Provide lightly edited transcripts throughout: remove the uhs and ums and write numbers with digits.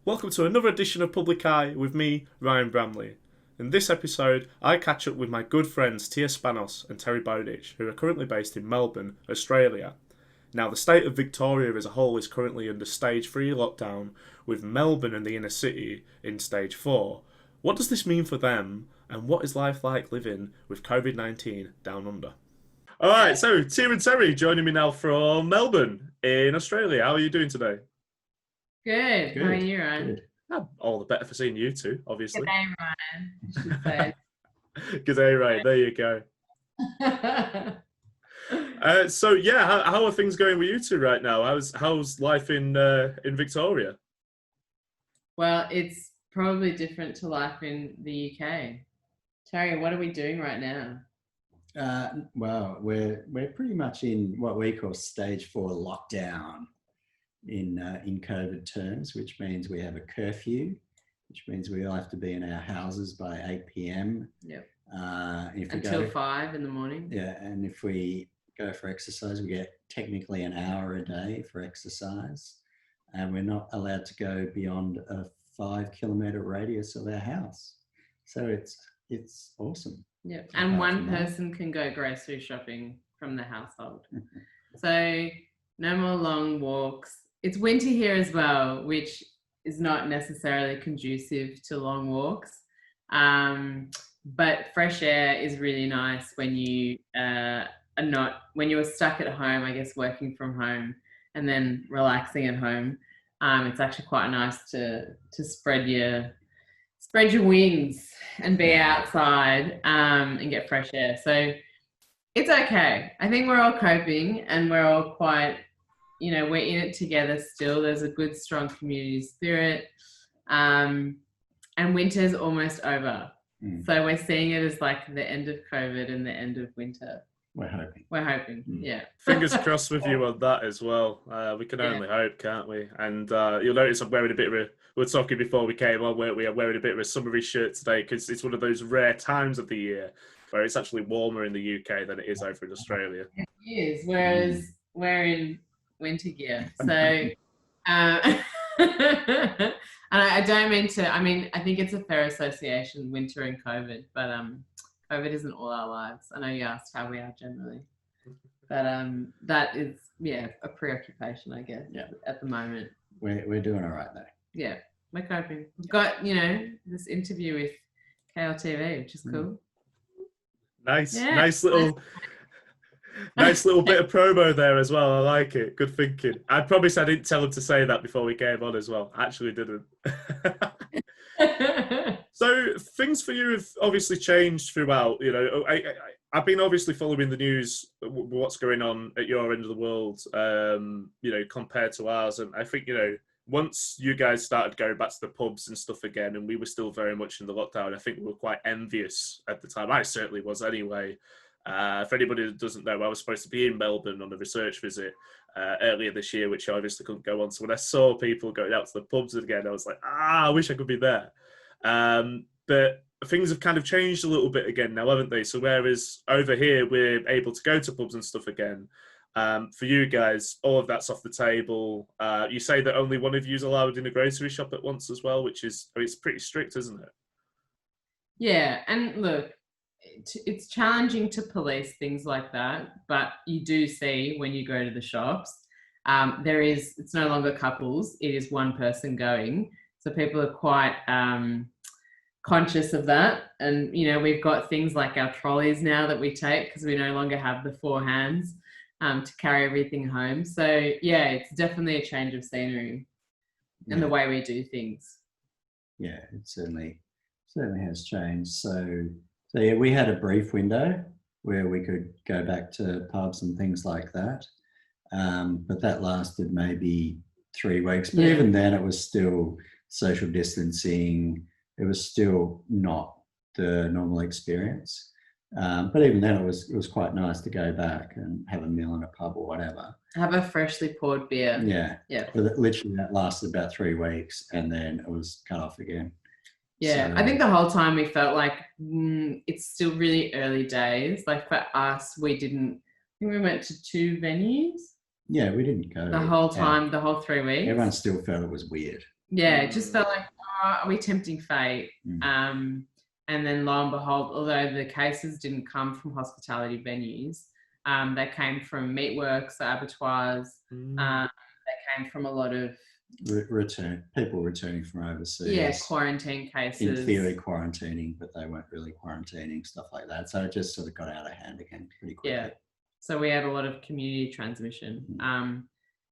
Welcome to another edition of Public Eye with me, Ryan Bramley. In this episode, I catch up with my good friends Spanos and Terry Bowditch, who are currently based in Melbourne, Australia. Now, the state of Victoria as a whole is currently under stage 3 lockdown, with Melbourne and the inner city in stage 4. What does this mean for them, and what is life like living with COVID-19 down under? Alright, so Tim and Terry joining me now from Melbourne in Australia. How are you doing today? Good. How are you, Ryan? Good. All the better for seeing you two, obviously. Good day, Ryan. I should say. Good day, Ryan. There you go. How are things going with you two right now? How's life in Victoria? Well, it's probably different to life in the UK. Terry, what are we doing right now? Well, we're pretty much in what we call stage 4 lockdown in COVID terms, which means we have a curfew, which means we all have to be in our houses by 8 p.m. Yep. Until 5 in the morning. Yeah, and if we go for exercise, we get technically an hour a day for exercise, and we're not allowed to go beyond a 5-kilometre radius of our house. So it's awesome. Yeah, and one person can go grocery shopping from the household. So no more long walks. It's winter here as well, which is not necessarily conducive to long walks. But fresh air is really nice when you when you're stuck at home, I guess, working from home and then relaxing at home. It's actually quite nice to spread your wings and be outside and get fresh air. So it's okay. I think we're all coping and we're all quite, we're in it together still. There's a good, strong community spirit. And winter's almost over. So we're seeing it as like the end of COVID and the end of winter. We're hoping. Yeah. Fingers crossed with you on that as well. We can only hope, can't we? And you'll notice I'm wearing a bit of we were talking before we came on, weren't we? I'm wearing a bit of a summery shirt today because it's one of those rare times of the year where it's actually warmer in the UK than it is over in Australia. It is, whereas we're in winter gear. So, and I don't mean to, I think it's a fair association, winter and COVID, but COVID isn't all our lives. I know you asked how we are generally, but that is, a preoccupation, I guess, at the moment. We're doing all right though. Yeah, we're coping. We've got, this interview with KLTV, which is cool. Nice, nice little bit of promo there as well. I like it. Good thinking. I promise I didn't tell him to say that before we came on as well. I actually didn't. So things for you have obviously changed throughout. I've been obviously following the news, what's going on at your end of the world, compared to ours. And I think, once you guys started going back to the pubs and stuff again, and we were still very much in the lockdown, I think we were quite envious at the time. I certainly was anyway. For anybody that doesn't know, I was supposed to be in Melbourne on a research visit earlier this year, which I obviously couldn't go on. So when I saw people going out to the pubs again, I was like, I wish I could be there. But things have kind of changed a little bit again now, haven't they? So whereas over here, we're able to go to pubs and stuff again, for you guys, all of that's off the table. You say that only one of you is allowed in a grocery shop at once as well, which is, it's pretty strict, isn't it? Yeah, and look, it's challenging to police things like that, but you do see when you go to the shops, it's no longer couples, it is one person going. So people are quite conscious of that. And, we've got things like our trolleys now that we take because we no longer have the 4 hands to carry everything home. So, it's definitely a change of scenery and the way we do things. Yeah, it certainly has changed. So we had a brief window where we could go back to pubs and things like that. But that lasted maybe 3 weeks. But even then it was still social distancing. It was still not the normal experience. But even then it was quite nice to go back and have a meal in a pub or whatever. Have a freshly poured beer. Yeah. But literally that lasted about 3 weeks and then it was cut off again. Yeah, so, I think the whole time we felt like it's still really early days. Like for us, I think we went to 2 venues. Yeah, we didn't go. The whole time, the whole 3 weeks. Everyone still felt it was weird. Yeah, it just felt like, oh, are we tempting fate? And then lo and behold, although the cases didn't come from hospitality venues, they came from meatworks, abattoirs. They came from a lot of people returning from overseas. Yeah, quarantine cases. In theory, quarantining, but they weren't really quarantining, stuff like that. So it just sort of got out of hand again pretty quickly. Yeah. So we had a lot of community transmission.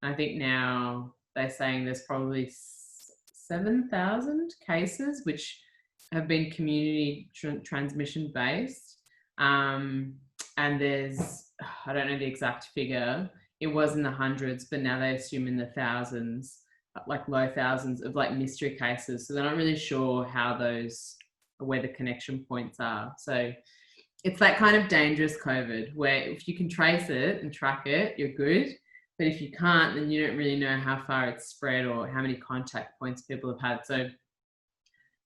I think now they're saying there's probably 7,000 cases which have been community transmission based. And there's, I don't know the exact figure. It was in the hundreds, but now they assume in the thousands, like low thousands of like mystery cases. So they're not really sure how those, where the connection points are. So it's that kind of dangerous COVID where if you can trace it and track it, you're good. But if you can't, then you don't really know how far it's spread or how many contact points people have had. So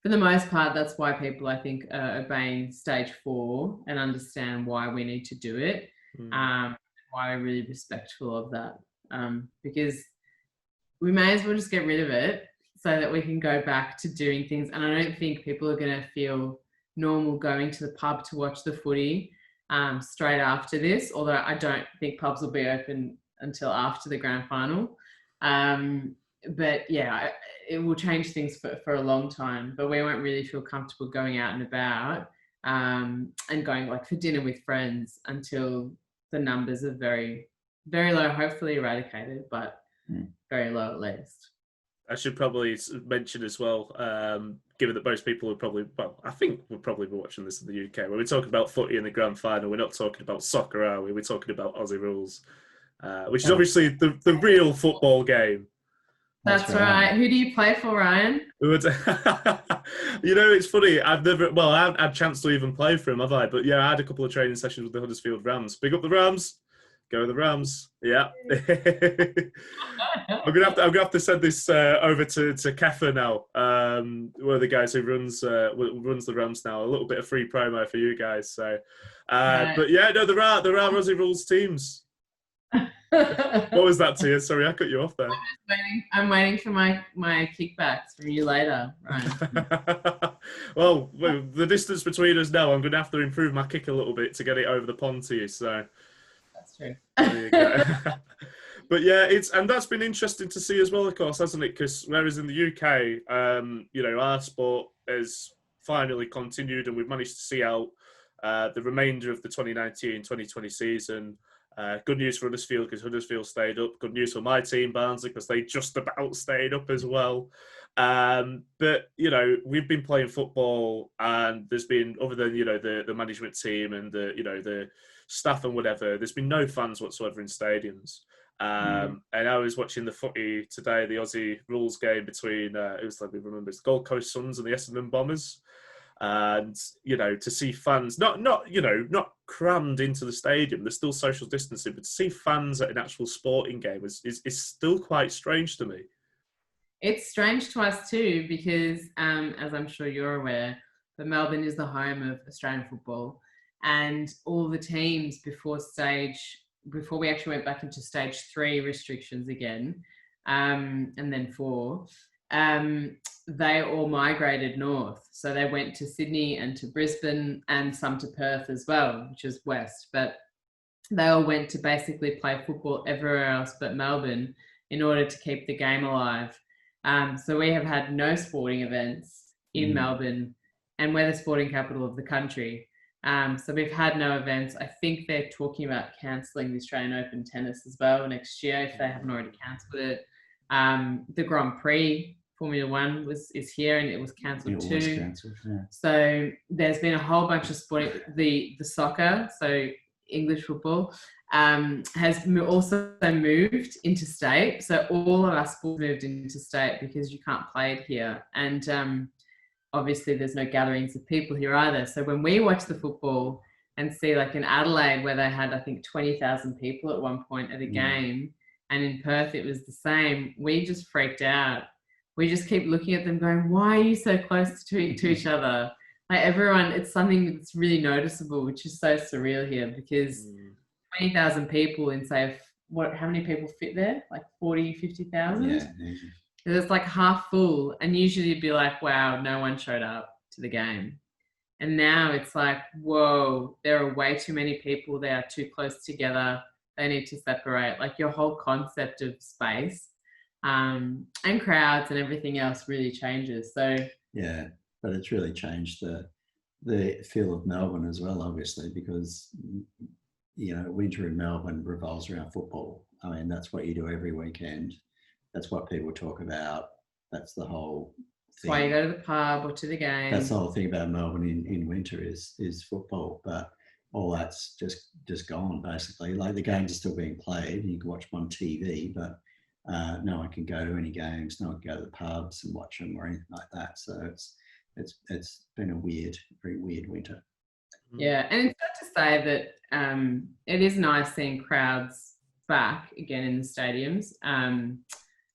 for the most part, that's why people, I think, are obeying stage 4 and understand why we need to do it. Why we're really respectful of that. Because we may as well just get rid of it so that we can go back to doing things. And I don't think people are going to feel normal going to the pub to watch the footy straight after this, although I don't think pubs will be open until after the grand final. But yeah, it will change things for a long time, but we won't really feel comfortable going out and about and going like for dinner with friends until the numbers are very, very low, hopefully eradicated, but very low at least. I should probably mention as well, given that most people are probably, well, I think we'll probably be watching this in the UK. When we're talking about footy in the grand final, we're not talking about soccer, are we? We're talking about Aussie rules, which is obviously the real football game. That's right. Who do you play for, Ryan? You know, it's funny. I haven't had a chance to even play for him, have I? But yeah, I had a couple of training sessions with the Huddersfield Rams. Big up the Rams. Go the Rams. Yeah. I'm gonna have to send this over to Kefa now. One of the guys who runs the Rams now. A little bit of free promo for you guys. So, but yeah, no, there are Aussie rules teams. What was that, Tia? Sorry, I cut you off there. I'm waiting for my kickbacks from you later, Ryan. well, the distance between us now, I'm going to have to improve my kick a little bit to get it over the pond to you. So that's true. There you go. But yeah, that's been interesting to see as well, of course, hasn't it? Because whereas in the UK, you know, our sport has finally continued, and we've managed to see out the remainder of the 2019-2020 season. Good news for Huddersfield because Huddersfield stayed up. Good news for my team, Barnsley, because they just about stayed up as well. But, you know, we've been playing football, and there's been, other than, you know, the management team and the staff and whatever, there's been no fans whatsoever in stadiums. And I was watching the footy today, the Aussie rules game between, it was like, we remember, it's the Gold Coast Suns and the Essendon Bombers. And, you know, to see fans not crammed into the stadium, there's still social distancing, but to see fans at an actual sporting game is still quite strange to me. It's strange to us too, because as I'm sure you're aware, but Melbourne is the home of Australian football, and all the teams before we actually went back into stage 3 restrictions again, and then 4, they all migrated north. So they went to Sydney and to Brisbane and some to Perth as well, which is west. But they all went to basically play football everywhere else but Melbourne in order to keep the game alive. So we have had no sporting events in Melbourne, and we're the sporting capital of the country. So we've had no events. I think they're talking about cancelling the Australian Open tennis as well next year if they haven't already cancelled it. The Grand Prix Formula 1 is here, and it was cancelled too. Was cancelled, yeah. So there's been a whole bunch of sporting. The soccer, so English football, has also moved interstate. So all of our sports moved interstate because you can't play it here, and obviously there's no gatherings of people here either. So when we watch the football and see, like in Adelaide, where they had, I think, 20,000 people at one point at a game, and in Perth it was the same, we just freaked out. We just keep looking at them going, why are you so close to each other? Like everyone, it's something that's really noticeable, which is so surreal here, because 20,000 people in, say, how many people fit there? Like 40, 50,000? Yeah. It's like half full, and usually you'd be like, wow, no one showed up to the game. And now it's like, whoa, there are way too many people. They are too close together. They need to separate. Like your whole concept of space and crowds and everything else really changes. So yeah, but it's really changed the feel of Melbourne as well, obviously, because winter in Melbourne revolves around football. I mean, that's what you do every weekend. That's what people talk about. That's the whole that's why you go to the pub or to the game. That's the whole thing about Melbourne in winter is football, but all that's just gone basically. Like the games are still being played, and you can watch them on TV, but no one can go to any games. No one can go to the pubs and watch them or anything like that. So it's been a very weird winter. Yeah, and it's not to say that it is nice seeing crowds back again in the stadiums.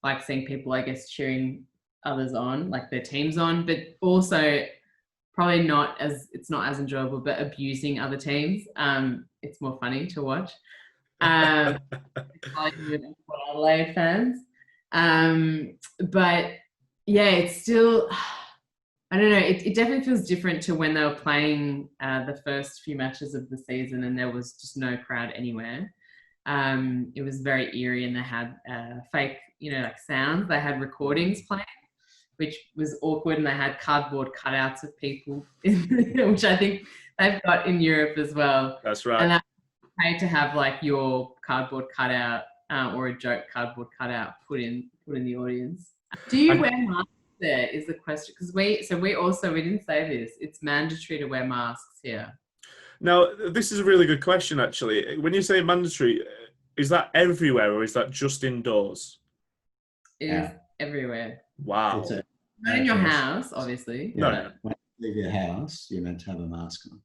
Like seeing people, I guess, cheering others on, like their teams on, but also probably it's not as enjoyable, but abusing other teams. It's more funny to watch. Adelaide fans. But yeah, it's still, I don't know, it definitely feels different to when they were playing the first few matches of the season and there was just no crowd anywhere. It was very eerie, and they had fake, like sounds. They had recordings playing, which was awkward, and they had cardboard cutouts of people, which I think they've got in Europe as well. That's right. And I paid to have like your cardboard cutout or a joke cardboard cutout put in the audience. Do you wear masks there? Is the question, because we didn't say this. It's mandatory to wear masks here. Now, this is a really good question, actually. When you say mandatory, is that everywhere or is that just indoors? It is everywhere. Wow. Not in your house, obviously. Yeah, No. When you leave your house, you're meant to have a mask on.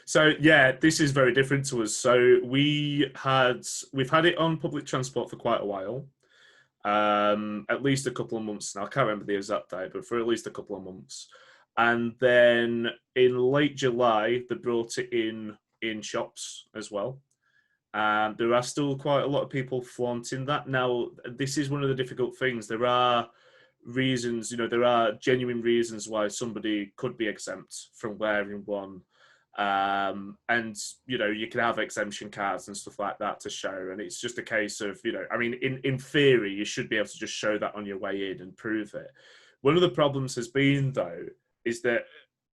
So yeah, this is very different to us. So we've had it on public transport for quite a while. At least a couple of months now. I can't remember the exact date, but for at least a couple of months. And then in late July, they brought it in shops as well. And there are still quite a lot of people flaunting that. Now, this is one of the difficult things. There are reasons, there are genuine reasons why somebody could be exempt from wearing one. And, you can have exemption cards and stuff like that to show. And it's just a case of, in theory, you should be able to just show that on your way in and prove it. One of the problems has been, though, is that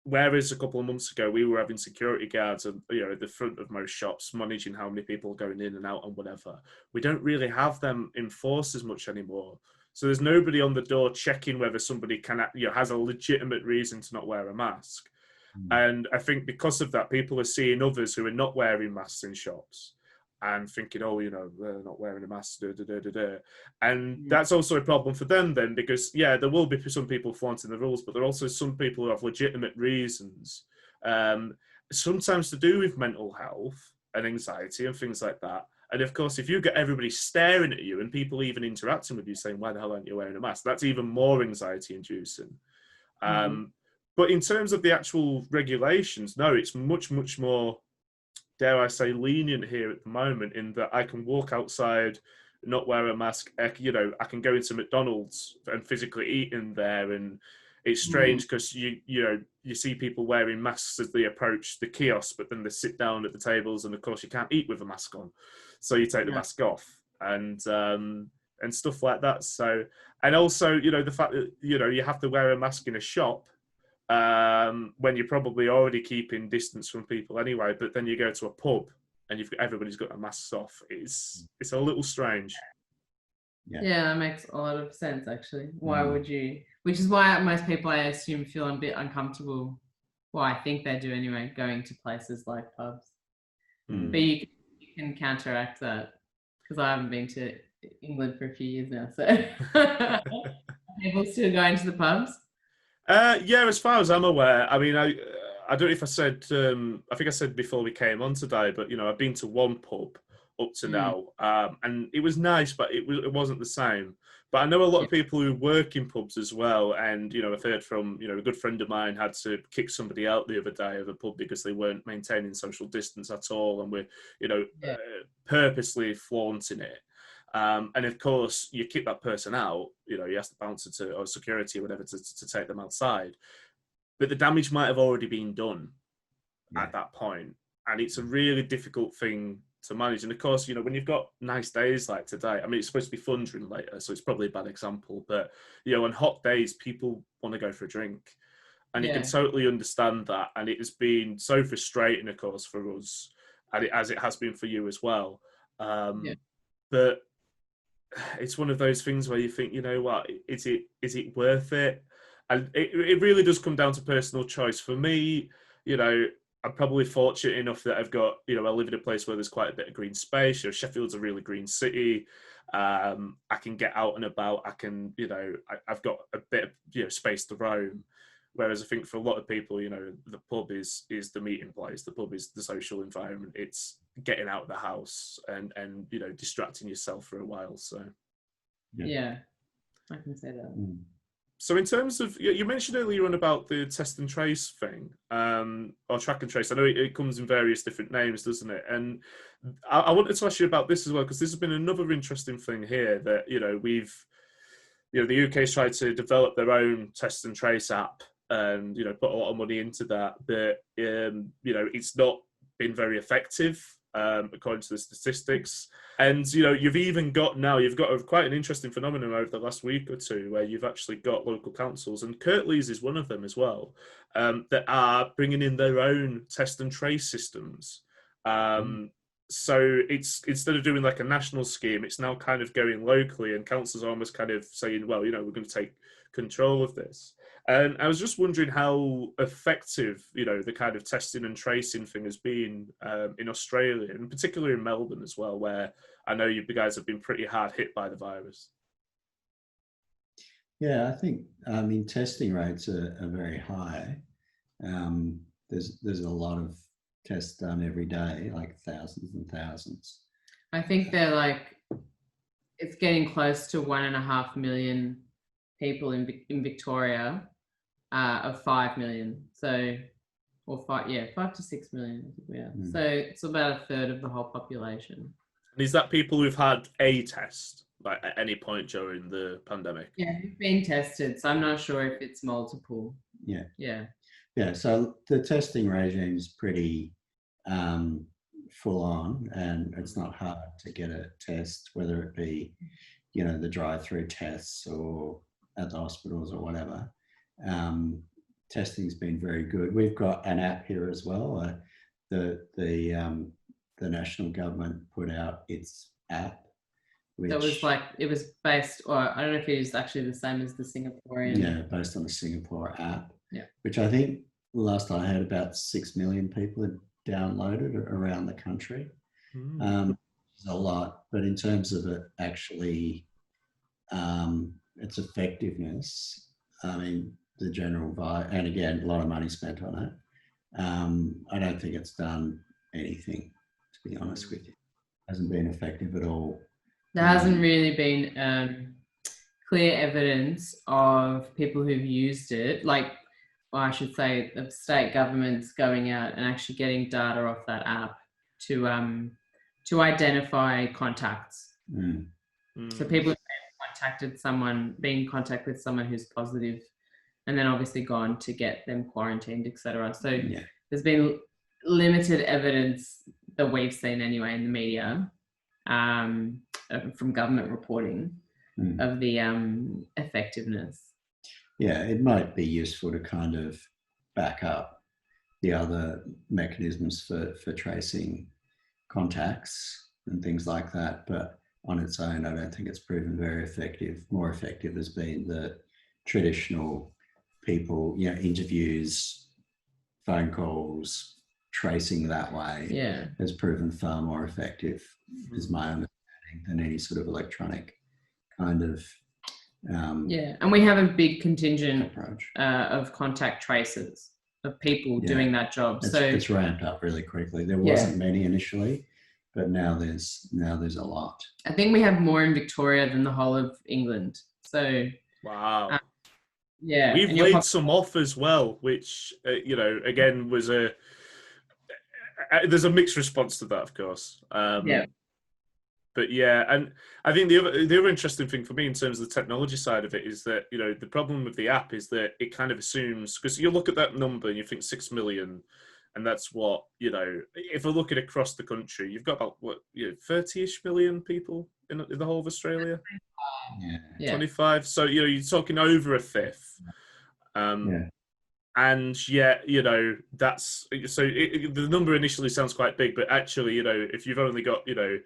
whereas a couple of months ago we were having security guards at the front of most shops managing how many people are going in and out and whatever, we don't really have them enforced as much anymore. So there's nobody on the door checking whether somebody has a legitimate reason to not wear a mask. And I think because of that, people are seeing others who are not wearing masks in shops and thinking, they're not wearing a mask, And that's also a problem for them then, because, there will be some people flaunting the rules, but there are also some people who have legitimate reasons, sometimes to do with mental health and anxiety and things like that. And of course, if you get everybody staring at you and people even interacting with you saying, why the hell aren't you wearing a mask? That's even more anxiety inducing. But in terms of the actual regulations, no, it's much, much more, dare I say, lenient here at the moment, in that I can walk outside, not wear a mask. I can go into McDonald's and physically eat in there. And it's strange because you see people wearing masks as they approach the kiosk, but then they sit down at the tables, and of course you can't eat with a mask on, so you take the mask off and stuff like that. So, and also the fact that you have to wear a mask in a shop when you're probably already keeping distance from people anyway, but then you go to a pub and everybody's got their masks off. It's a little strange. Yeah, that makes a lot of sense, actually. Why would you? Which is why most people, I assume, feel a bit uncomfortable. Well, I think they do anyway, going to places like pubs. But you can counteract that, because I haven't been to England for a few years now, so people still going to the pubs. Yeah, as far as I'm aware. I mean, I don't know if I said, I think I said before we came on today, but, I've been to one pub up to now, and it was nice, but it wasn't the same. But I know a lot of people who work in pubs as well, and, I've heard from, a good friend of mine had to kick somebody out the other day of a pub because they weren't maintaining social distance at all and were, purposely flaunting it. And of course, you kick that person out, you ask the bouncer or security or whatever to take them outside. But the damage might have already been done at that point. And it's a really difficult thing to manage. And of course, when you've got nice days like today, I mean, it's supposed to be thundering later, so it's probably a bad example. But, on hot days, people want to go for a drink. And you can totally understand that. And it has been so frustrating, of course, for us, and as it has been for you as well. But it's one of those things where you think, what, is it worth it? And it really does come down to personal choice. For me, I'm probably fortunate enough that I've got, I live in a place where there's quite a bit of green space. Sheffield's a really green city. I can get out and about. I can, I've got a bit of, space to roam. Whereas I think for a lot of people, the pub is the meeting place. The pub is the social environment. It's getting out of the house and distracting yourself for a while. So, yeah, I can say that. So in terms of, you mentioned earlier on about the test and trace thing, or track and trace. I know it comes in various different names, doesn't it? And I wanted to ask you about this as well, because this has been another interesting thing here that, we've, the UK's tried to develop their own test and trace app and, put a lot of money into that. But, it's not been very effective, according to the statistics. And, you've got quite an interesting phenomenon over the last week or two where you've actually got local councils, and Kirklees is one of them as well, that are bringing in their own test and trace systems. So it's, instead of doing like a national scheme, it's now kind of going locally, and councils are almost kind of saying, well, we're going to take control of this. And I was just wondering how effective, the kind of testing and tracing thing has been in Australia, and particularly in Melbourne as well, where I know you guys have been pretty hard hit by the virus. Yeah, I think, testing rates are very high. There's a lot of tests done every day, like thousands and thousands. I think it's getting close to 1.5 million people in Victoria, of 5 million. So, or 5 to 6 million. So it's about a third of the whole population. And is that people who've had a test, like at any point during the pandemic? Yeah, who've been tested. So I'm not sure if it's multiple. Yeah. Yeah. Yeah. So the testing regime is pretty full on, and it's not hard to get a test, whether it be, the drive-through tests or at the hospitals or whatever. Testing's been very good. We've got an app here as well. The national government put out its app. That was it was based, or I don't know if it is actually the same as the Singaporean. Yeah, based on the Singapore app. Yeah. Which I think last I heard about 6 million people had downloaded around the country. It's a lot, but in terms of it actually, its effectiveness, the general vibe, and again, a lot of money spent on it. I don't think it's done anything, to be honest with you. It hasn't been effective at all. There hasn't really been clear evidence of people who've used it, I should say the state governments going out and actually getting data off that app to identify contacts. So people been in contact with someone who's positive, and then obviously gone to get them quarantined, etc. So there's been limited evidence that we've seen anyway in the media, from government reporting of the effectiveness. Yeah, it might be useful to kind of back up the other mechanisms for tracing contacts and things like that, but on its own, I don't think it's proven very effective. More effective has been the traditional people, interviews, phone calls, tracing that way has proven far more effective, is my understanding, than any sort of electronic kind of and we have a big contingent approach of contact tracers, of people doing that job. It's ramped up really quickly. There wasn't many initially, but now there's a lot. I think we have more in Victoria than the whole of England. So wow. Yeah, we've laid some off as well, which again was there's a mixed response to that, of course. But yeah, and I think the other interesting thing for me in terms of the technology side of it is that, you know, the problem with the app is that it kind of assumes, because you look at that number and you think 6 million, and that's what, you know, if we're looking across the country, you've got about, what, 30-ish million people in the whole of Australia? Yeah. 25. So, you know, you're talking over a fifth. Yeah. And yet, you know, that's, so the number initially sounds quite big, but actually, you know, if you've only got, you know,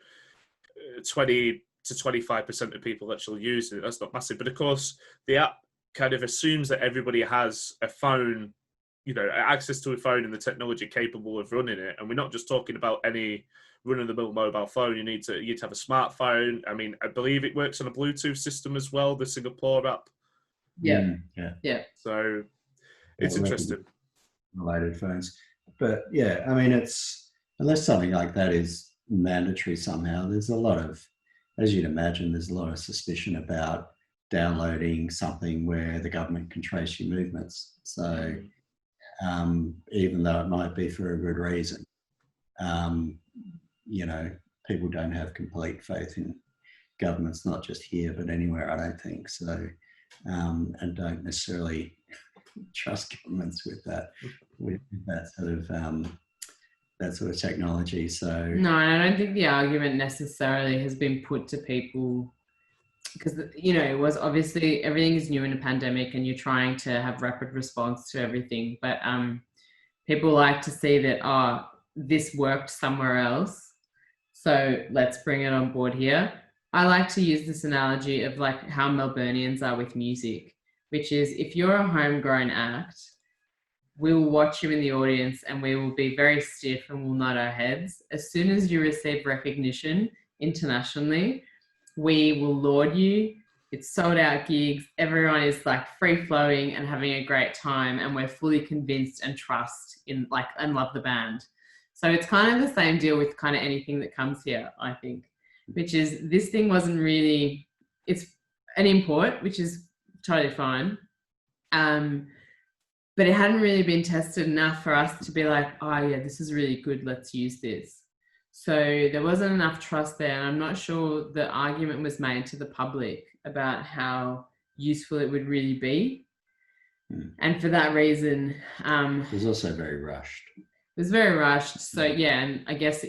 20 to 25% of people actually using it, that's not massive. But of course, the app kind of assumes that everybody has a phone, you know, access to a phone and the technology capable of running it. And we're not just talking about any run-of-the-mill mobile phone. You need to have a smartphone. I mean, I believe it works on a Bluetooth system as well, the Singapore app. Yeah. So it's interesting. Related phones. But yeah, I mean, it's, unless something like that is mandatory somehow, there's a lot of, as you'd imagine, there's a lot of suspicion about downloading something where the government can trace your movements. So even though it might be for a good reason, you know, people don't have complete faith in governments, not just here, but anywhere, I don't think. So, and don't necessarily trust governments with that sort of technology. So no, I don't think the argument necessarily has been put to people, because, you know, it was obviously everything is new in a pandemic and you're trying to have rapid response to everything, but people like to see that, this worked somewhere else, so let's bring it on board here. I like to use this analogy of like how Melburnians are with music, which is, if you're a homegrown act, we will watch you in the audience and we will be very stiff and will nod our heads. As soon as you receive recognition internationally, we will laud you. It's sold out gigs. Everyone is like free flowing and having a great time. And we're fully convinced and trust in like, and love the band. So it's kind of the same deal with kind of anything that comes here, I think, which is, this thing wasn't really, it's an import, which is totally fine. But it hadn't really been tested enough for us to be like, oh yeah, this is really good, let's use this. So there wasn't enough trust there. And I'm not sure the argument was made to the public about how useful it would really be. And for that reason, it was also very rushed. It was very rushed. So yeah, and I guess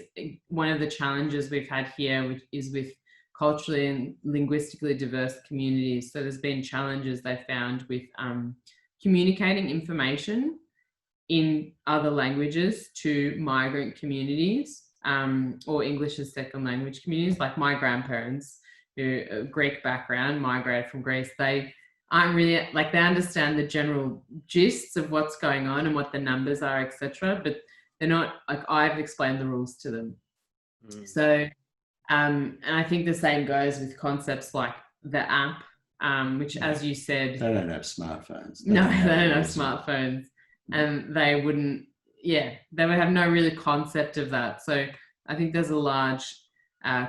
one of the challenges we've had here is with culturally and linguistically diverse communities. So there's been challenges they found with communicating information in other languages to migrant communities, or English as second language communities. Like my grandparents, who are Greek background, migrated from Greece, they aren't really, like, they understand the general gists of what's going on and what the numbers are, etc. But they're not, like, I've explained the rules to them. So, and I think the same goes with concepts like the app, which, as you said, they don't have smartphones. They don't have smartphones, and they wouldn't. Yeah, they would have no really concept of that. So I think there's a large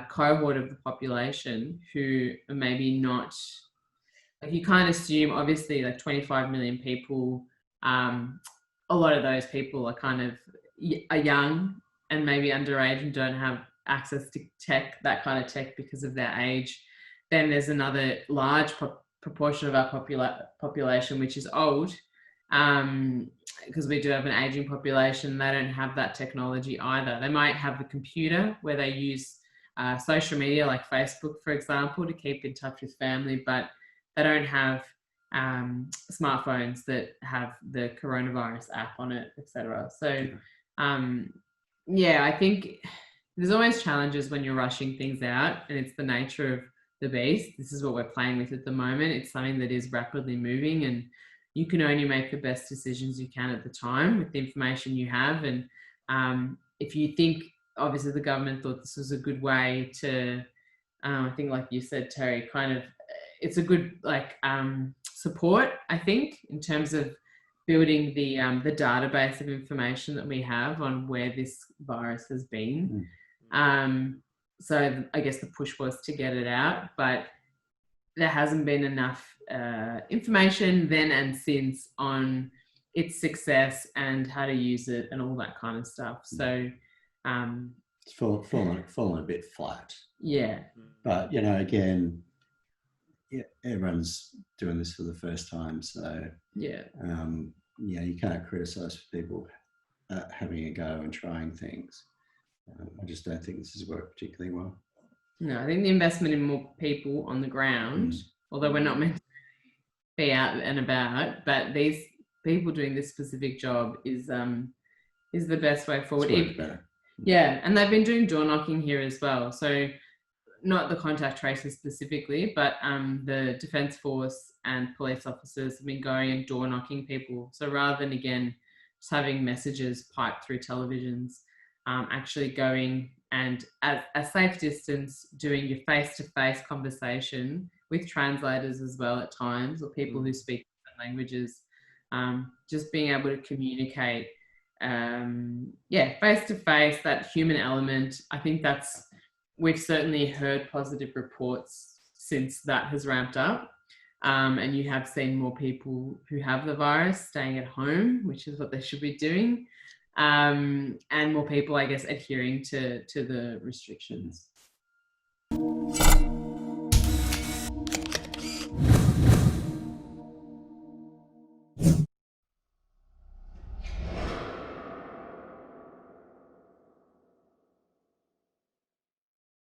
cohort of the population who are maybe not. Like, you can't assume, obviously, like 25 million people. A lot of those people are kind of are young and maybe underage and don't have access to tech, that kind of tech, because of their age. Then there's another large proportion of our population which is old, because we do have an aging population. They don't have that technology either. They might have the computer where they use social media like Facebook, for example, to keep in touch with family, but they don't have smartphones that have the coronavirus app on it, etc. So yeah, I think there's always challenges when you're rushing things out, and it's the nature of the beast. This is what we're playing with at the moment. It's something that is rapidly moving, and you can only make the best decisions you can at the time with the information you have. And if you think, obviously the government thought this was a good way to, I think, like you said, Terry, kind of, it's a good support, I think, in terms of building the database of information that we have on where this virus has been. So I guess the push was to get it out, but there hasn't been enough information then and since on its success and how to use it and all that kind of stuff. So it's fallen a bit flat. Yeah. But, you know, again, yeah, everyone's doing this for the first time. So, Yeah. yeah, you can't criticise people having a go and trying things. I just don't think this has worked particularly well. No, I think the investment in more people on the ground, although we're not meant to be out and about, but these people doing this specific job is the best way forward. It's better. Yeah, and they've been doing door knocking here as well. So not the contact tracers specifically, but the Defence Force and police officers have been going and door knocking people. So rather than, again, just having messages piped through televisions, actually going and at a safe distance, doing your face-to-face conversation with translators as well at times, or people who speak different languages, just being able to communicate, face-to-face, that human element. I think we've certainly heard positive reports since that has ramped up. And you have seen more people who have the virus staying at home, which is what they should be doing. And more people, I guess, adhering to the restrictions.